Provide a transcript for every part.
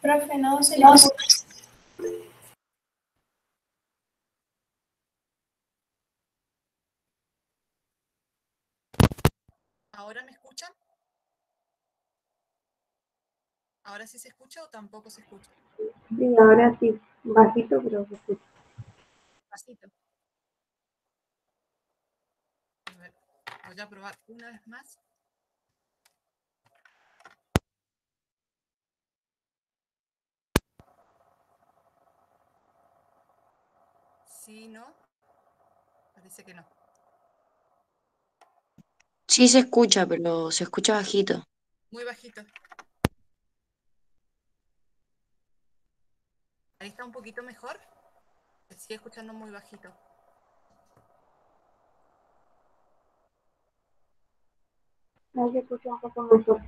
Profe, no se le escucha. ¿Ahora me escuchan? ¿Ahora sí se escucha o tampoco se escucha? Sí, ahora sí, bajito, pero se escucha. Bajito. A ver, voy a probar una vez más. Sí, ¿no? Parece que no. Sí se escucha, pero se escucha bajito. Muy bajito. Ahí está un poquito mejor. Se sigue escuchando muy bajito. Ahí se escucha un poco mejor.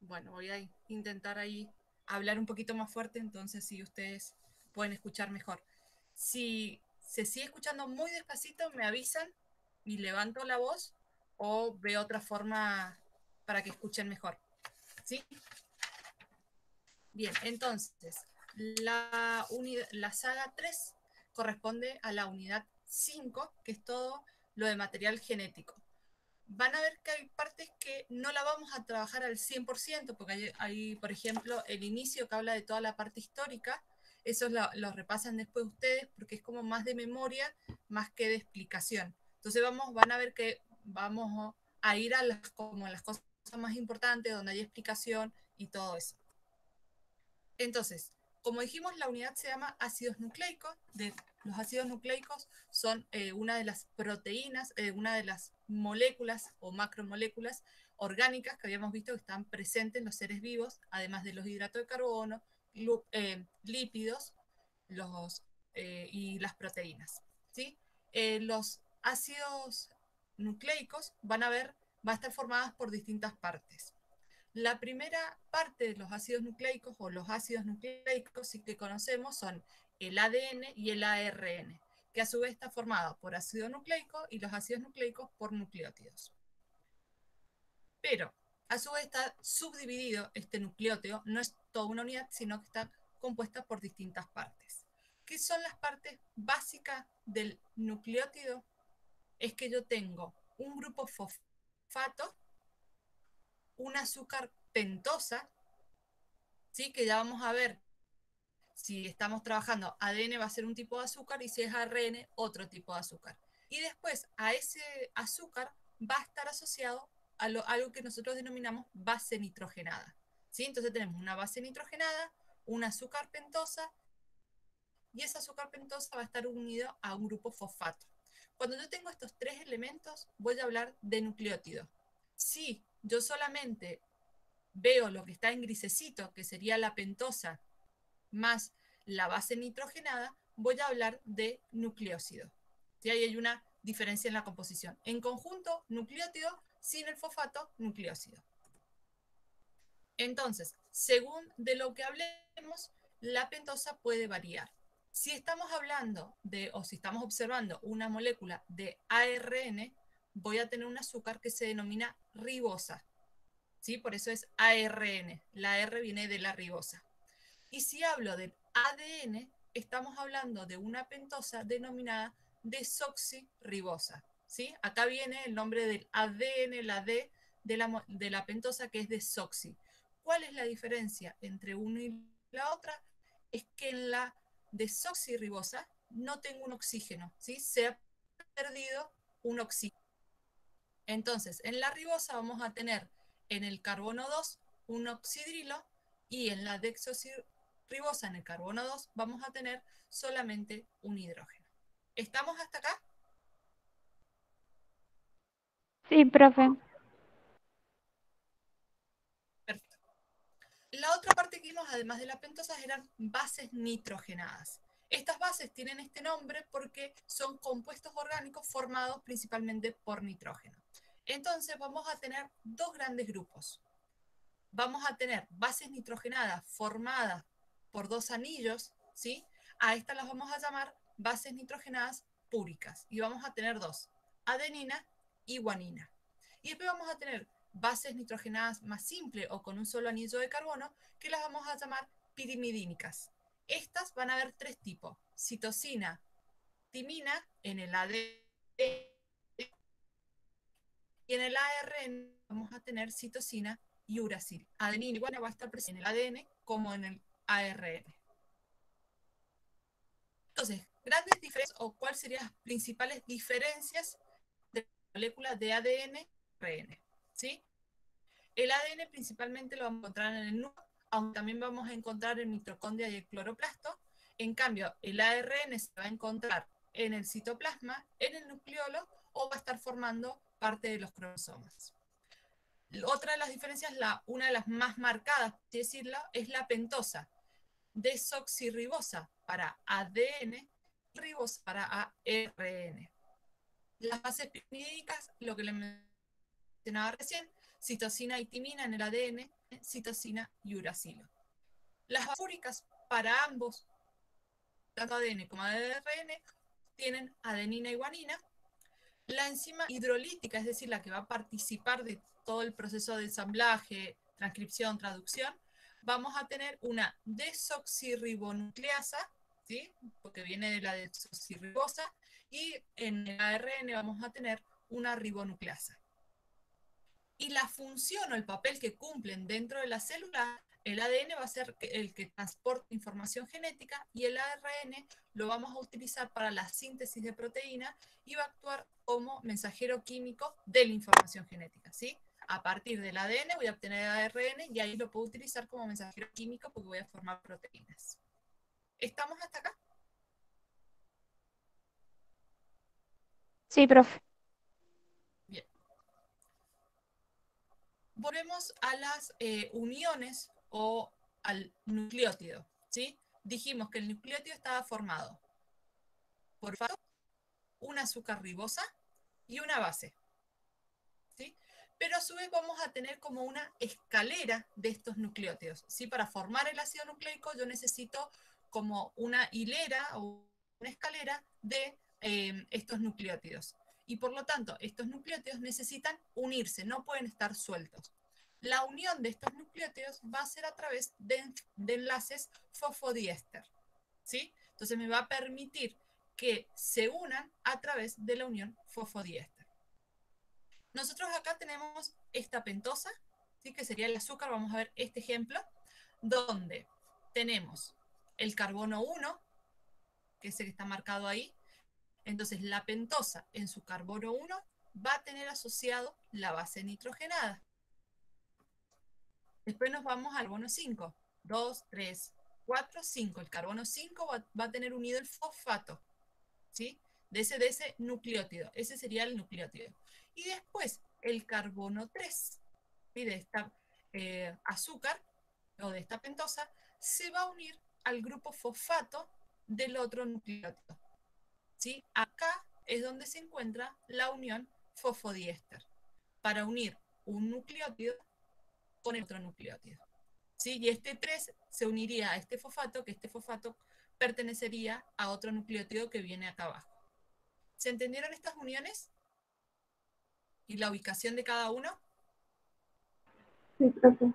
Bueno, voy a intentar ahí hablar un poquito más fuerte, entonces si ustedes pueden escuchar mejor. Si se sigue escuchando muy despacito, me avisan y levanto la voz o veo otra forma para que escuchen mejor. ¿Sí? Bien, entonces, la saga 3 corresponde a la unidad 5, que es todo lo de material genético. Van a ver que hay partes que no la vamos a trabajar al 100%, porque hay, por ejemplo, el inicio que habla de toda la parte histórica, eso lo repasan después ustedes, porque es como más de memoria, más que de explicación. Entonces van a ver que vamos a ir a como las cosas más importantes, donde hay explicación y todo eso. Entonces, como dijimos, la unidad se llama ácidos nucleicos. Los ácidos nucleicos son una de las proteínas, una de las moléculas o macromoléculas orgánicas que habíamos visto que están presentes en los seres vivos, además de los hidratos de carbono, lípidos y las proteínas. ¿Sí? Los ácidos nucleicos va a estar formadas por distintas partes. La primera parte de los ácidos nucleicos o los ácidos nucleicos sí que conocemos son el ADN y el ARN, que a su vez está formado por ácido nucleico y los ácidos nucleicos por nucleótidos. Pero a su vez está subdividido este nucleótido, no es toda una unidad, sino que está compuesta por distintas partes. ¿Qué son las partes básicas del nucleótido? Es que yo tengo un grupo fosfato, un azúcar pentosa, ¿sí? Que ya vamos a ver si estamos trabajando ADN va a ser un tipo de azúcar y si es ARN otro tipo de azúcar. Y después a ese azúcar va a estar asociado a algo que nosotros denominamos base nitrogenada. ¿Sí? Entonces tenemos una base nitrogenada, un azúcar pentosa y ese azúcar pentosa va a estar unido a un grupo fosfato. Cuando yo tengo estos tres elementos voy a hablar de nucleótido. Si yo solamente veo lo que está en grisecito, que sería la pentosa más la base nitrogenada, voy a hablar de nucleócido. ¿Sí? Ahí hay una diferencia en la composición. En conjunto, nucleótido, sin el fosfato, nucleócido. Entonces, según de lo que hablemos, la pentosa puede variar. Si estamos hablando o si estamos observando una molécula de ARN, voy a tener un azúcar que se denomina ribosa. ¿Sí? Por eso es ARN. La R viene de la ribosa. Y si hablo del ADN, estamos hablando de una pentosa denominada desoxirribosa. ¿Sí? Acá viene el nombre del ADN, la D de la pentosa, que es desoxi. ¿Cuál es la diferencia entre una y la otra? Es que en la desoxirribosa no tengo un oxígeno, ¿sí? Se ha perdido un oxígeno. Entonces, en la ribosa vamos a tener en el carbono 2 un oxidrilo y en la desoxirribosa, en el carbono 2, vamos a tener solamente un hidrógeno. ¿Estamos hasta acá? Sí, profe. Perfecto. La otra parte que vimos, además de las pentosas, eran bases nitrogenadas. Estas bases tienen este nombre porque son compuestos orgánicos formados principalmente por nitrógeno. Entonces vamos a tener dos grandes grupos. Vamos a tener bases nitrogenadas formadas por dos anillos, ¿sí? A estas las vamos a llamar bases nitrogenadas púricas. Y vamos a tener dos, adenina y guanina. Y después vamos a tener bases nitrogenadas más simples o con un solo anillo de carbono, que las vamos a llamar pirimidínicas. Estas van a haber tres tipos: citosina, timina en el ADN, y en el ARN vamos a tener citosina y uracil. Adenina igual va a estar presente en el ADN como en el ARN. Entonces, grandes diferencias o cuáles serían las principales diferencias de la molécula de ADN y ARN, ¿sí? El ADN principalmente lo vamos a encontrar en el núcleo, aunque también vamos a encontrar en mitocondria y el cloroplasto. En cambio, el ARN se va a encontrar en el citoplasma, en el nucleolo, o va a estar formando parte de los cromosomas. Otra de las diferencias, una de las más marcadas, por así decirlo, es la pentosa. Desoxirribosa para ADN, ribosa para ARN. Las bases pirimidínicas, lo que les mencionaba recién, citosina y timina en el ADN, citosina y uracilo. Las bases úricas para ambos, tanto ADN como ARN, tienen adenina y guanina. La enzima hidrolítica, es decir, la que va a participar de todo el proceso de ensamblaje, transcripción, traducción, vamos a tener una desoxirribonucleasa, ¿sí? Porque viene de la desoxirribosa, y en el ARN vamos a tener una ribonucleasa. Y la función o el papel que cumplen dentro de la célula, el ADN va a ser el que transporta información genética y el ARN lo vamos a utilizar para la síntesis de proteína y va a actuar como mensajero químico de la información genética, ¿sí? A partir del ADN voy a obtener el ARN y ahí lo puedo utilizar como mensajero químico porque voy a formar proteínas. ¿Estamos hasta acá? Sí, profe. Bien. Volvemos a las uniones o al nucleótido, ¿sí? Dijimos que el nucleótido estaba formado por un azúcar ribosa y una base, ¿sí? Pero a su vez vamos a tener como una escalera de estos nucleótidos, ¿sí? Para formar el ácido nucleico yo necesito como una hilera o una escalera de estos nucleótidos. Y por lo tanto, estos nucleótidos necesitan unirse, no pueden estar sueltos. La unión de estos nucleótidos va a ser a través de enlaces fosfodiéster, ¿sí? Entonces me va a permitir que se unan a través de la unión fosfodiéster. Nosotros acá tenemos esta pentosa, ¿sí? Que sería el azúcar. Vamos a ver este ejemplo, donde tenemos el carbono 1, que es el que está marcado ahí. Entonces la pentosa en su carbono 1 va a tener asociado la base nitrogenada. Después nos vamos al carbono 5. 2, 3, 4, 5. El carbono 5 va a tener unido el fosfato, ¿sí? De ese nucleótido. Ese sería el nucleótido. Y después el carbono 3, ¿sí? De esta azúcar o de esta pentosa, se va a unir al grupo fosfato del otro nucleótido, ¿sí? Acá es donde se encuentra la unión fosfodiéster, para unir un nucleótido con el otro nucleótido, ¿sí? Y este 3 se uniría a este fosfato, que este fosfato pertenecería a otro nucleótido que viene acá abajo. ¿Se entendieron estas uniones? ¿Y la ubicación de cada uno? Sí, profe.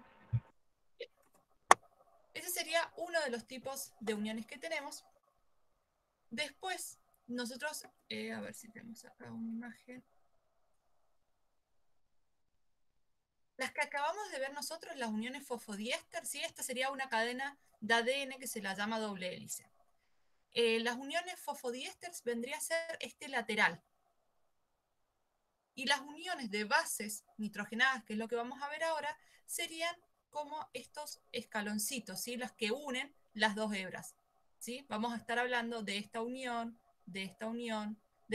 Ese sería uno de los tipos de uniones que tenemos. Después, nosotros, a ver si tenemos acá una imagen. Las que acabamos de ver nosotros, las uniones fosfodiéster, ¿sí? Esta sería una cadena de ADN que se la llama doble hélice. Las uniones fosfodiésteres vendría a ser este lateral. Y las uniones de bases nitrogenadas, que es lo que vamos a ver ahora, serían como estos escaloncitos, ¿sí? Las que unen las dos hebras, ¿sí? Vamos a estar hablando de esta unión, de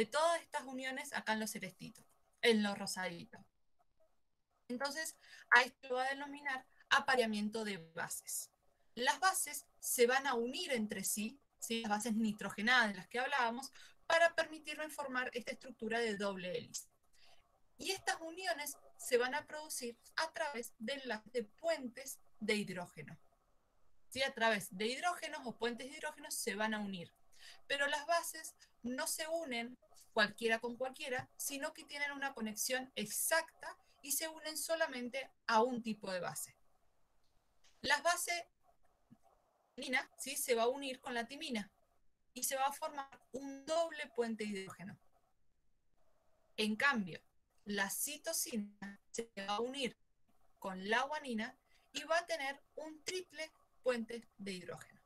todas estas uniones acá en los celestitos, en los rosaditos. Entonces, a esto lo va a denominar apareamiento de bases. Las bases se van a unir entre sí, ¿sí? Las bases nitrogenadas de las que hablábamos, para permitirnos formar esta estructura de doble hélice. Y estas uniones se van a producir a través de puentes de hidrógeno. ¿Sí? A través de hidrógenos o puentes de hidrógenos se van a unir. Pero las bases no se unen cualquiera con cualquiera, sino que tienen una conexión exacta y se unen solamente a un tipo de base. Las bases timina, ¿sí? Se va a unir con la timina y se va a formar un doble puente de hidrógeno. En cambio, la citosina se va a unir con la guanina y va a tener un triple puente de hidrógeno.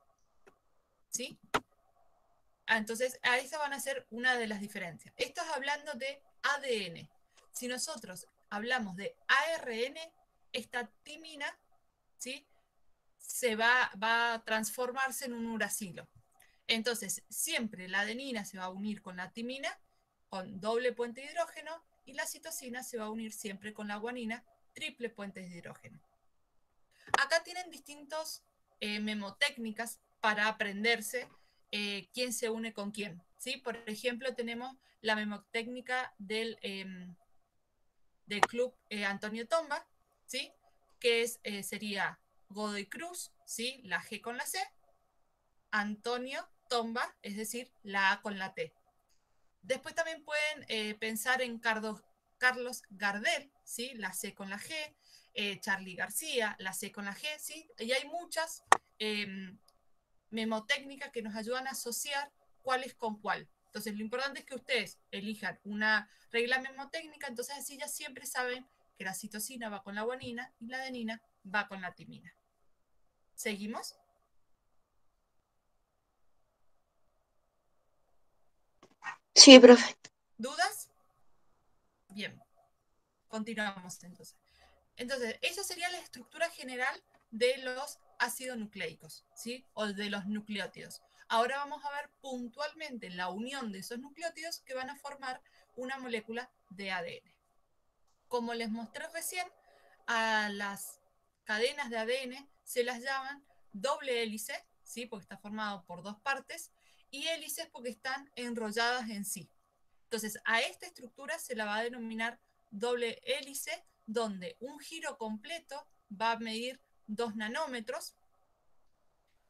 ¿Sí? Entonces, ahí se van a hacer una de las diferencias. Esto es hablando de ADN. Si nosotros hablamos de ARN, esta timina, ¿sí? va a transformarse en un uracilo. Entonces, siempre la adenina se va a unir con la timina, con doble puente de hidrógeno, y la citosina se va a unir siempre con la guanina, triple puente de hidrógeno. Acá tienen distintos memotécnicas para aprenderse quién se une con quién. ¿Sí? Por ejemplo, tenemos la memotécnica del club Antonio Tomba, ¿sí? Que sería Godoy Cruz, ¿sí? La G con la C, Antonio Tomba, es decir, la A con la T. Después también pueden pensar en Carlos Gardel, ¿sí? La C con la G, Charlie García, la C con la G, ¿sí? Y hay muchas memotécnicas que nos ayudan a asociar cuál es con cuál. Entonces, lo importante es que ustedes elijan una regla memotécnica, entonces así ya siempre saben que la citosina va con la guanina y la adenina va con la timina. ¿Seguimos? Sí, profe. ¿Dudas? Bien, continuamos entonces. Entonces, esa sería la estructura general de los ácidos nucleicos, ¿sí? O de los nucleótidos. Ahora vamos a ver puntualmente la unión de esos nucleótidos que van a formar una molécula de ADN. Como les mostré recién, a las cadenas de ADN se las llaman doble hélice, ¿sí? Porque está formado por dos partes, y hélices porque están enrolladas en sí. Entonces, a esta estructura se la va a denominar doble hélice, donde un giro completo va a medir 2 nanómetros,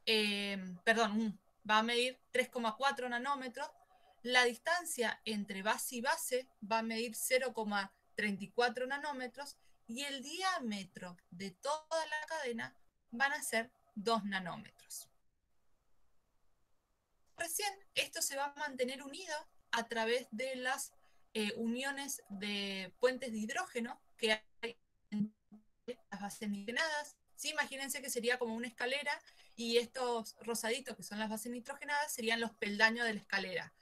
va a medir 3,4 nanómetros. La distancia entre base y base va a medir 0,34 nanómetros y el diámetro de toda la cadena van a ser 2 nanómetros. Recién esto se va a mantener unido a través de las uniones de puentes de hidrógeno que hay en las bases nitrogenadas. ¿Sí? Imagínense que sería como una escalera y estos rosaditos que son las bases nitrogenadas serían los peldaños de la escalera.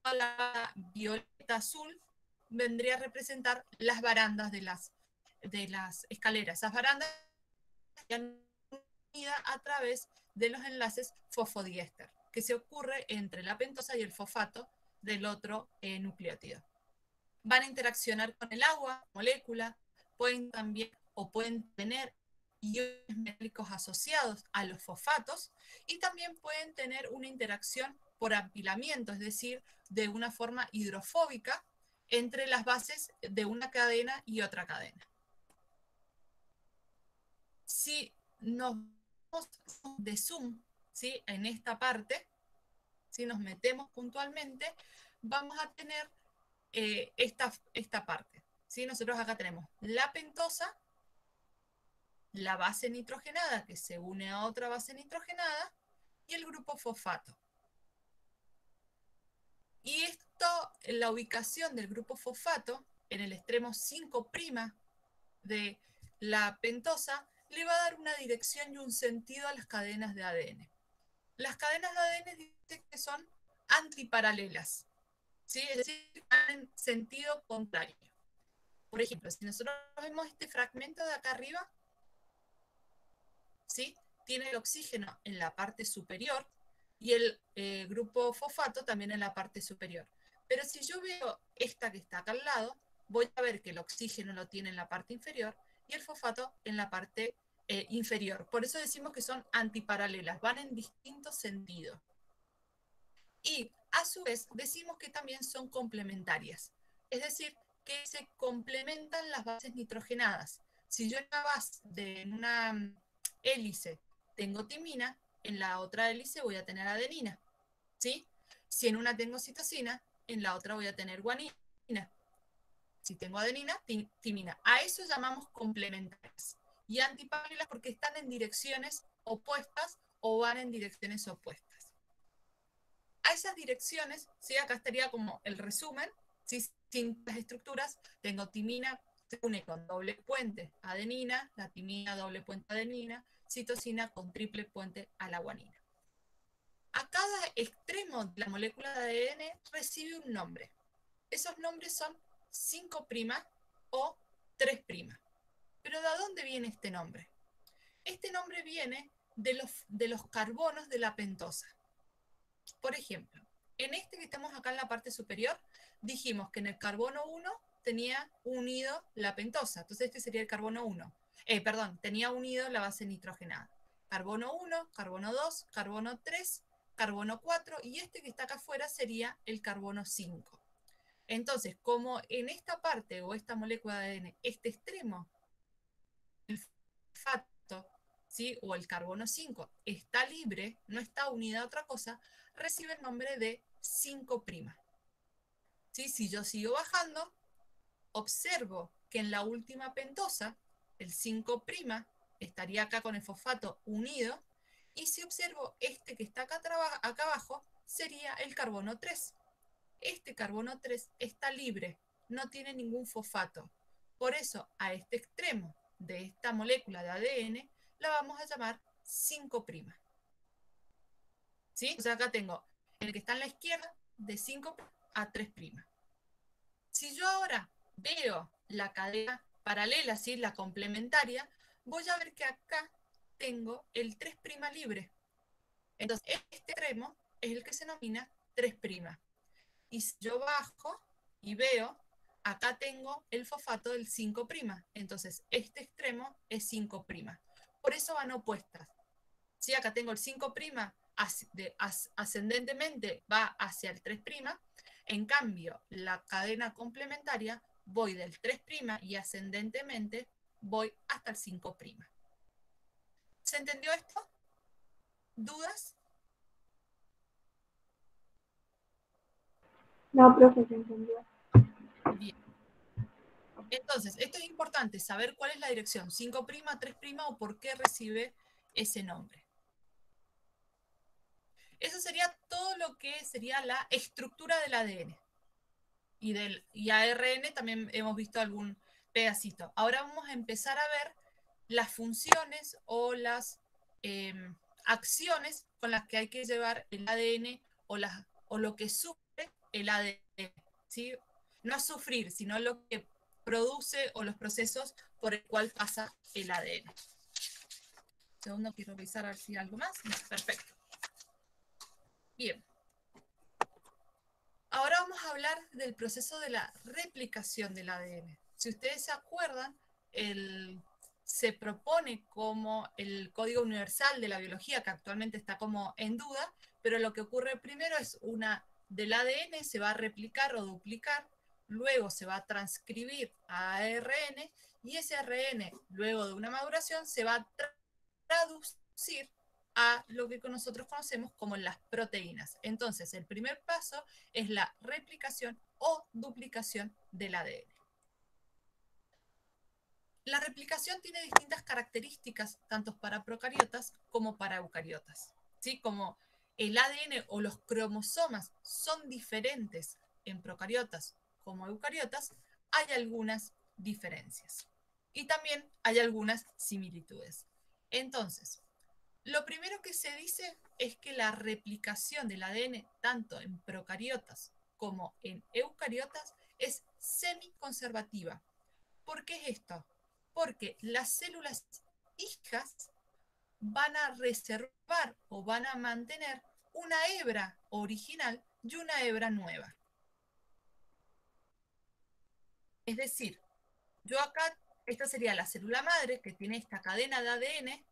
La violeta azul vendría a representar las barandas de las escaleras. Esas barandas están unidas a través de los enlaces fosfodiéster que se ocurre entre la pentosa y el fosfato del otro nucleótido. Van a interaccionar con el agua, molécula, pueden tener iones metálicos asociados a los fosfatos y también pueden tener una interacción por apilamiento, es decir, de una forma hidrofóbica entre las bases de una cadena y otra cadena. Si nos vamos de zoom, ¿sí? En esta parte, si nos metemos puntualmente, vamos a tener esta parte. ¿Sí? Nosotros acá tenemos la pentosa, la base nitrogenada que se une a otra base nitrogenada y el grupo fosfato. Y esto, la ubicación del grupo fosfato en el extremo 5' de la pentosa le va a dar una dirección y un sentido a las cadenas de ADN. Las cadenas de ADN dicen que son antiparalelas, ¿sí? Es decir, en sentido contrario. Por ejemplo, si nosotros vemos este fragmento de acá arriba, ¿sí? Tiene el oxígeno en la parte superior y el grupo fosfato también en la parte superior. Pero si yo veo esta que está acá al lado, voy a ver que el oxígeno lo tiene en la parte inferior y el fosfato en la parte inferior. Por eso decimos que son antiparalelas, van en distintos sentidos. Y a su vez decimos que también son complementarias, es decir, que se complementan las bases nitrogenadas. Si yo en una hélice tengo timina, en la otra hélice voy a tener adenina, ¿sí? Si en una tengo citosina, en la otra voy a tener guanina. Si tengo adenina, timina. A eso llamamos complementarias. Y antiparalelas porque están en direcciones opuestas o van en direcciones opuestas. A esas direcciones, ¿sí? Acá estaría como el resumen, ¿sí? Sin las estructuras, tengo timina, se une con doble puente adenina, la timina doble puente adenina, citosina con triple puente a la guanina. A cada extremo de la molécula de ADN recibe un nombre. Esos nombres son 5' o 3'. ¿Pero de dónde viene este nombre? Este nombre viene de los carbonos de la pentosa. Por ejemplo, en este que estamos acá en la parte superior, dijimos que en el carbono 1 tenía unido la pentosa. Entonces este sería el carbono 1. Tenía unido la base nitrogenada. Carbono 1, carbono 2, carbono 3, carbono 4, y este que está acá afuera sería el carbono 5. Entonces, como en esta parte o esta molécula de ADN, este extremo, el fosfato, ¿sí? O el carbono 5, está libre, no está unida a otra cosa, recibe el nombre de 5'. ¿Sí? Si yo sigo bajando, observo que en la última pentosa, el 5' estaría acá con el fosfato unido, y si observo este que está acá abajo, sería el carbono 3. Este carbono 3 está libre, no tiene ningún fosfato. Por eso, a este extremo de esta molécula de ADN la vamos a llamar 5'. ¿Sí? O sea, acá tengo el que está en la izquierda de 5' a 3'. Si yo ahora veo la cadena paralela, ¿sí? La complementaria, voy a ver que acá tengo el 3' libre. Entonces, este extremo es el que se denomina 3'. Y si yo bajo y veo, acá tengo el fosfato del 5'. Entonces, este extremo es 5'. Por eso van opuestas. Si acá tengo el 5' ascendentemente va hacia el 3', en cambio, la cadena complementaria voy del 3' y ascendentemente voy hasta el 5'. ¿Se entendió esto? ¿Dudas? No, profe, se entendió. Bien. Entonces, esto es importante, saber cuál es la dirección, 5', 3' o por qué recibe ese nombre. Eso sería todo lo que sería la estructura del ADN. Y ARN también hemos visto algún pedacito. Ahora vamos a empezar a ver las funciones o las acciones con las que hay que llevar el ADN o lo que sufre el ADN. ¿Sí? No sufrir, sino lo que produce o los procesos por el cual pasa el ADN. Segundo, quiero revisar a ver si hay algo más. Perfecto. Bien. Ahora vamos a hablar del proceso de la replicación del ADN. Si ustedes se acuerdan, se propone como el código universal de la biología, que actualmente está como en duda, pero lo que ocurre primero es del ADN se va a replicar o duplicar, luego se va a transcribir a ARN, y ese ARN, luego de una maduración, se va a traducir a lo que nosotros conocemos como las proteínas. Entonces, el primer paso es la replicación o duplicación del ADN. La replicación tiene distintas características, tanto para procariotas como para eucariotas. ¿Sí? Como el ADN o los cromosomas son diferentes en procariotas como eucariotas, hay algunas diferencias. Y también hay algunas similitudes. Entonces, lo primero que se dice es que la replicación del ADN, tanto en procariotas como en eucariotas, es semiconservativa. ¿Por qué es esto? Porque las células hijas van a reservar o van a mantener una hebra original y una hebra nueva. Es decir, yo acá, esta sería la célula madre que tiene esta cadena de ADN,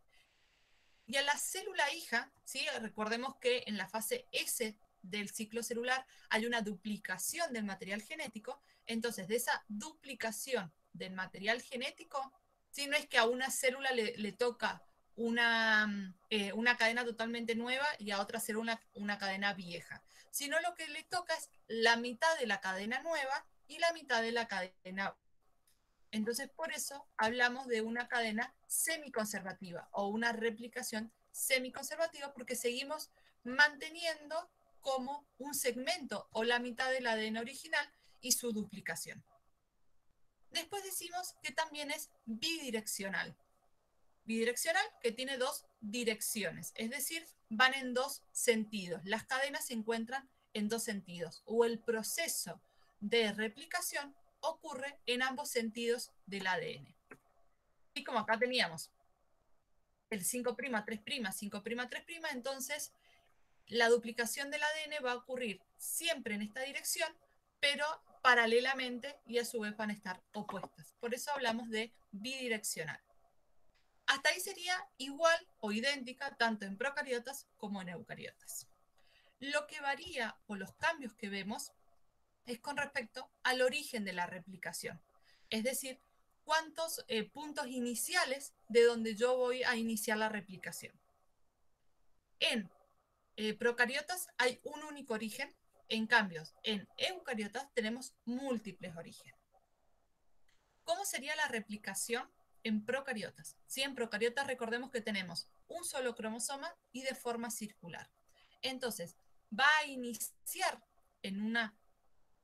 y a la célula hija, ¿sí? Recordemos que en la fase S del ciclo celular hay una duplicación del material genético. Entonces, de esa duplicación del material genético, ¿sí? No es que a una célula le toca una cadena totalmente nueva y a otra célula una cadena vieja, sino lo que le toca es la mitad de la cadena nueva y la mitad de la cadena. Entonces, por eso hablamos de una cadena semiconservativa o una replicación semiconservativa, porque seguimos manteniendo como un segmento o la mitad del ADN original y su duplicación. Después decimos que también es bidireccional. Bidireccional que tiene dos direcciones, es decir, van en dos sentidos. Las cadenas se encuentran en dos sentidos, o el proceso de replicación ocurre en ambos sentidos del ADN. Y como acá teníamos el 5', 3', 5', 3', entonces la duplicación del ADN va a ocurrir siempre en esta dirección, pero paralelamente y a su vez van a estar opuestas. Por eso hablamos de bidireccional. Hasta ahí sería igual o idéntica tanto en procariotas como en eucariotas. Lo que varía o los cambios que vemos es con respecto al origen de la replicación. Es decir, cuántos puntos iniciales de donde yo voy a iniciar la replicación. En procariotas hay un único origen, en cambio, en eucariotas tenemos múltiples orígenes. ¿Cómo sería la replicación en procariotas? Sí, en procariotas recordemos que tenemos un solo cromosoma y de forma circular. Entonces, va a iniciar en una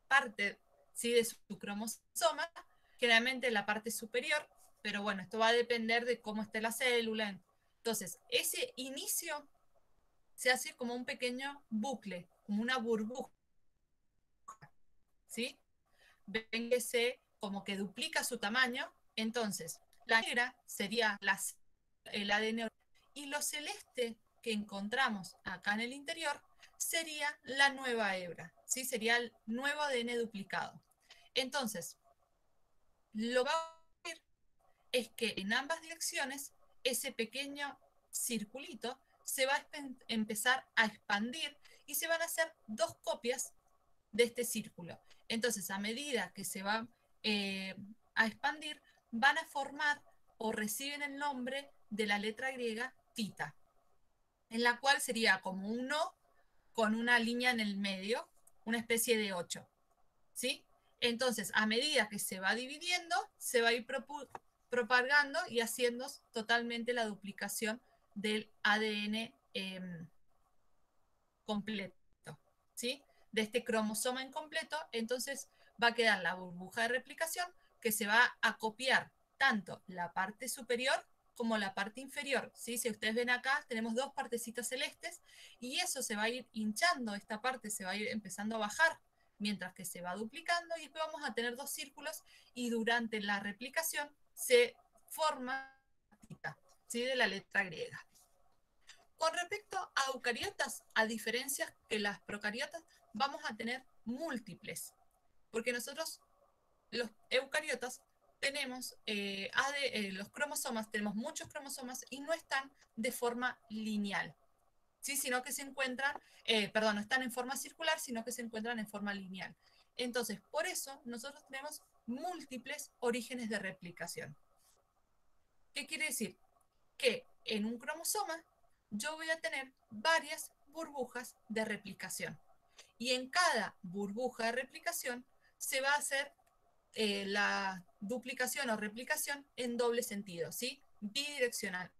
parte, ¿sí?, de su cromosoma, generalmente la parte superior, pero bueno, esto va a depender de cómo esté la célula. Entonces, ese inicio se hace como un pequeño bucle, como una burbuja, ¿sí? Ven que se como que duplica su tamaño, entonces la negra sería el ADN y lo celeste que encontramos acá en el interior sería la nueva hebra, ¿sí? Sería el nuevo ADN duplicado. Entonces, lo que va a ocurrir es que en ambas direcciones ese pequeño circulito se va a empezar a expandir y se van a hacer dos copias de este círculo. Entonces, a medida que se va a expandir, van a formar o reciben el nombre de la letra griega tita, en la cual sería como un O con una línea en el medio, una especie de 8, ¿sí? Entonces, a medida que se va dividiendo, se va a ir propagando y haciendo totalmente la duplicación del ADN completo, ¿sí? De este cromosoma incompleto, entonces va a quedar la burbuja de replicación que se va a copiar tanto la parte superior como la parte inferior, ¿sí? Si ustedes ven acá, tenemos dos partecitas celestes y eso se va a ir hinchando, esta parte se va a ir empezando a bajar mientras que se va duplicando y después vamos a tener dos círculos y durante la replicación se forma, ¿sí?, de la letra griega. Con respecto a eucariotas, a diferencia que las procariotas, vamos a tener múltiples, porque nosotros, los eucariotas, tenemos los cromosomas, tenemos muchos cromosomas y no están de forma lineal, ¿sí? Sino que se encuentran, no están en forma circular, sino que se encuentran en forma lineal. Entonces, por eso nosotros tenemos múltiples orígenes de replicación. ¿Qué quiere decir? Que en un cromosoma yo voy a tener varias burbujas de replicación. Y en cada burbuja de replicación se va a hacer la duplicación o replicación en doble sentido, ¿sí? Bidireccional.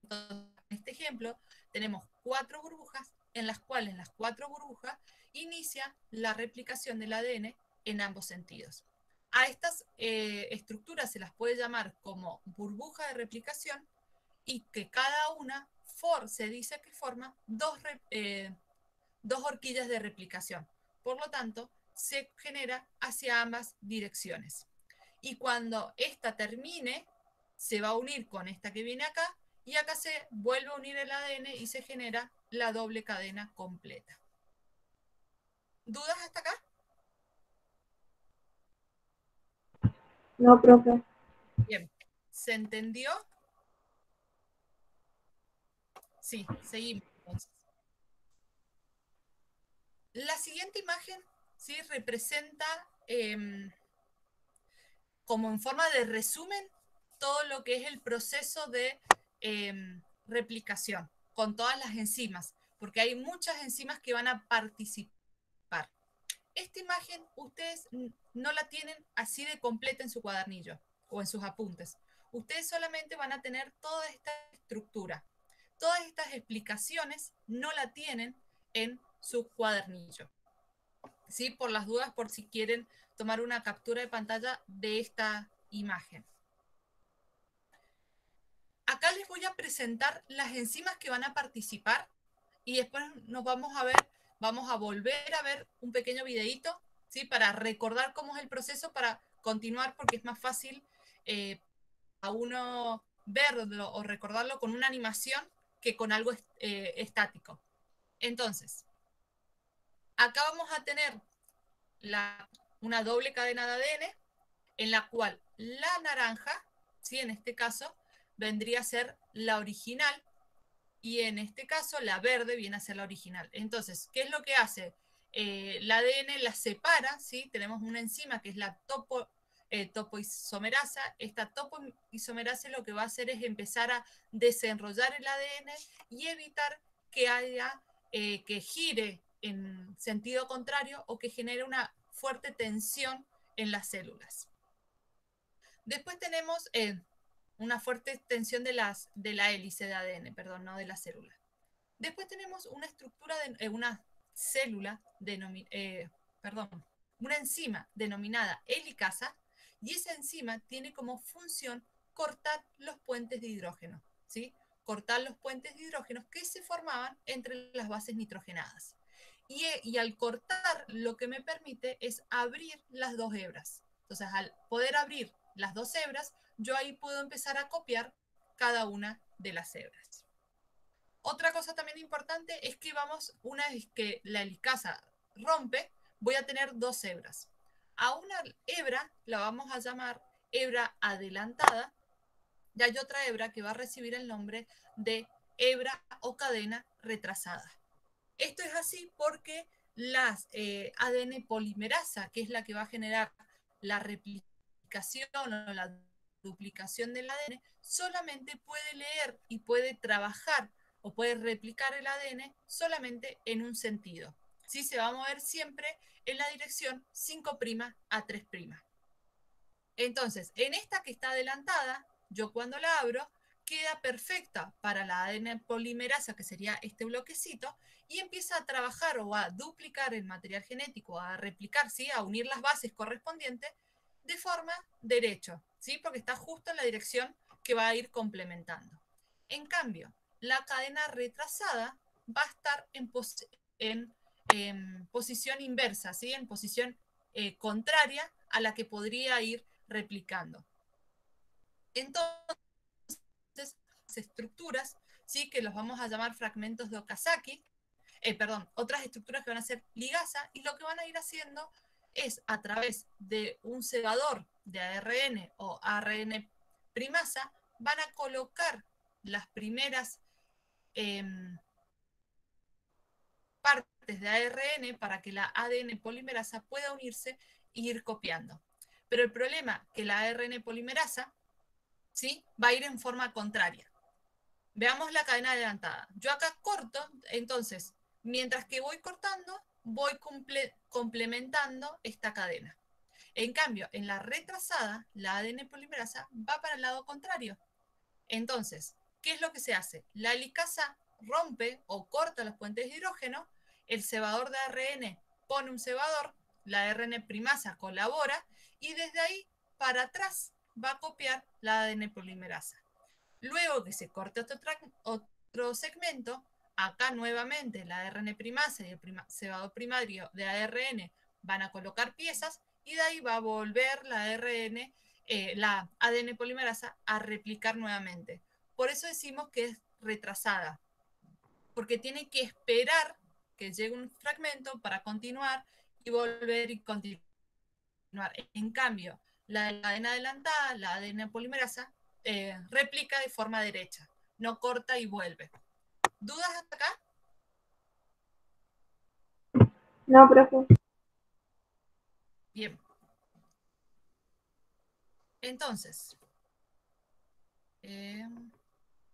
Entonces, en este ejemplo tenemos 4 burbujas en las cuales las 4 burbujas inicia la replicación del ADN en ambos sentidos. A estas estructuras se las puede llamar como burbuja de replicación y que cada una se dice que forma dos horquillas de replicación. Por lo tanto, se genera hacia ambas direcciones. Y cuando esta termine, se va a unir con esta que viene acá y acá se vuelve a unir el ADN y se genera la doble cadena completa. ¿Dudas hasta acá? No, profe. Bien. ¿Se entendió? Sí, seguimos entonces. La siguiente imagen, ¿sí?, representa como en forma de resumen todo lo que es el proceso de replicación con todas las enzimas, porque hay muchas enzimas que van a participar. Esta imagen ustedes no la tienen así de completa en su cuadernillo o en sus apuntes. Ustedes solamente van a tener toda esta estructura. Todas estas explicaciones no la tienen en su cuadernillo. ¿Sí? Por las dudas, por si quieren tomar una captura de pantalla de esta imagen. Acá les voy a presentar las enzimas que van a participar y después nos vamos a volver a ver un pequeño videíto, ¿sí? Para recordar cómo es el proceso, para continuar, porque es más fácil a uno verlo o recordarlo con una animación que con algo estático. Entonces, acá vamos a tener una doble cadena de ADN en la cual la naranja, ¿sí? En este caso, vendría a ser la original y en este caso la verde viene a ser la original. Entonces, ¿qué es lo que hace? El ADN la separa, ¿sí? Tenemos una enzima que es la topoisomerasa. Esta topoisomerasa lo que va a hacer es empezar a desenrollar el ADN y evitar que haya, que gire en sentido contrario o que genere una fuerte tensión en las células. Después tenemos una fuerte tensión de la hélice de ADN, perdón, no de la célula. Después tenemos una estructura de una célula, una enzima denominada helicasa, y esa enzima tiene como función cortar los puentes de hidrógeno, ¿sí? Cortar los puentes de hidrógeno que se formaban entre las bases nitrogenadas. Y al cortar, lo que me permite es abrir las dos hebras. Entonces, al poder abrir las dos hebras, yo ahí puedo empezar a copiar cada una de las hebras. Otra cosa también importante es que una vez que la helicasa rompe, voy a tener dos hebras. A una hebra la vamos a llamar hebra adelantada y hay otra hebra que va a recibir el nombre de hebra o cadena retrasada. Esto es así porque las ADN polimerasa, que es la que va a generar la replicación o la duplicación del ADN, solamente puede leer y puede trabajar o puede replicar el ADN solamente en un sentido. ¿Sí? Se va a mover siempre en la dirección 5' a 3'. Entonces, en esta que está adelantada, yo cuando la abro, queda perfecta para la ADN polimerasa, que sería este bloquecito, y empieza a trabajar o a duplicar el material genético, a replicar, ¿sí? A unir las bases correspondientes de forma derecha, ¿sí? Porque está justo en la dirección que va a ir complementando. En cambio, la cadena retrasada va a estar en posición inversa, ¿sí? En posición contraria a la que podría ir replicando. Entonces, estructuras, ¿sí? Que los vamos a llamar fragmentos de Okazaki, otras estructuras que van a ser ligasa, y lo que van a ir haciendo es a través de un cebador de ARN o ARN primasa, van a colocar las primeras partes de ARN para que la ADN polimerasa pueda unirse e ir copiando. Pero el problema es que la ARN polimerasa, ¿sí? Va a ir en forma contraria. Veamos la cadena adelantada. Yo acá corto, entonces, mientras que voy cortando, voy complementando esta cadena. En cambio, en la retrasada, la ADN polimerasa va para el lado contrario. Entonces, ¿qué es lo que se hace? La helicasa rompe o corta los puentes de hidrógeno, el cebador de ARN pone un cebador, la ARN primasa colabora y desde ahí para atrás va a copiar la ADN polimerasa. Luego que se corte otro segmento, acá nuevamente la ARN primasa y el cebador primario de ARN van a colocar piezas y de ahí va a volver la ADN polimerasa a replicar nuevamente. Por eso decimos que es retrasada, porque tiene que esperar que llegue un fragmento para continuar y volver y continuar. En cambio, la cadena adelantada, la ADN polimerasa, replica de forma derecha, no corta y vuelve. ¿Dudas hasta acá? No, profe. Bien. Entonces,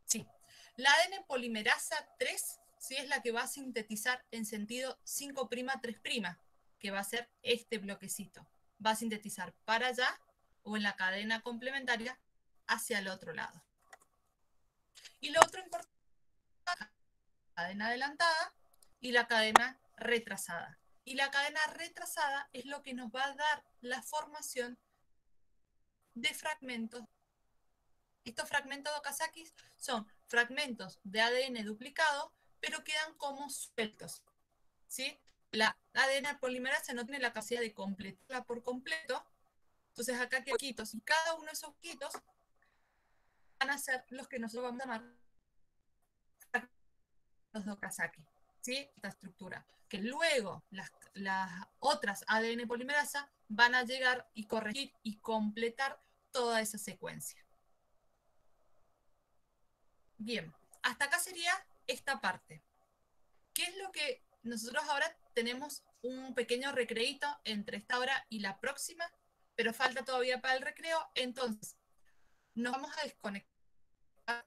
sí, la ADN polimerasa 3, ¿sí? Es la que va a sintetizar en sentido 5', 3'. que va a ser este bloquecito. Va a sintetizar para allá o en la cadena complementaria hacia el otro lado. Y lo otro importante, la cadena adelantada y la cadena retrasada. Y la cadena retrasada es lo que nos va a dar la formación de fragmentos. Estos fragmentos de Okazaki son fragmentos de ADN duplicado, pero quedan como sueltos, ¿sí? La ADN polimerasa no tiene la capacidad de completarla por completo, entonces acá quedan quitos, y cada uno de esos quitos van a ser los que nosotros vamos a llamar los de Okazaki, ¿sí? Esta estructura, que luego las otras ADN polimerasa van a llegar y corregir y completar toda esa secuencia. Bien, hasta acá sería esta parte. ¿Qué es lo que nosotros ahora tenemos un pequeño recreito entre esta hora y la próxima? Pero falta todavía para el recreo, entonces nos vamos a desconectar.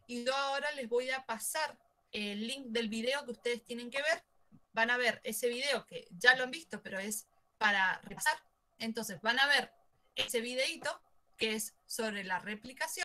Y yo ahora les voy a pasar el link del video que ustedes tienen que ver. Van a ver ese video que ya lo han visto, pero es para repasar. Entonces van a ver ese videito que es sobre la replicación.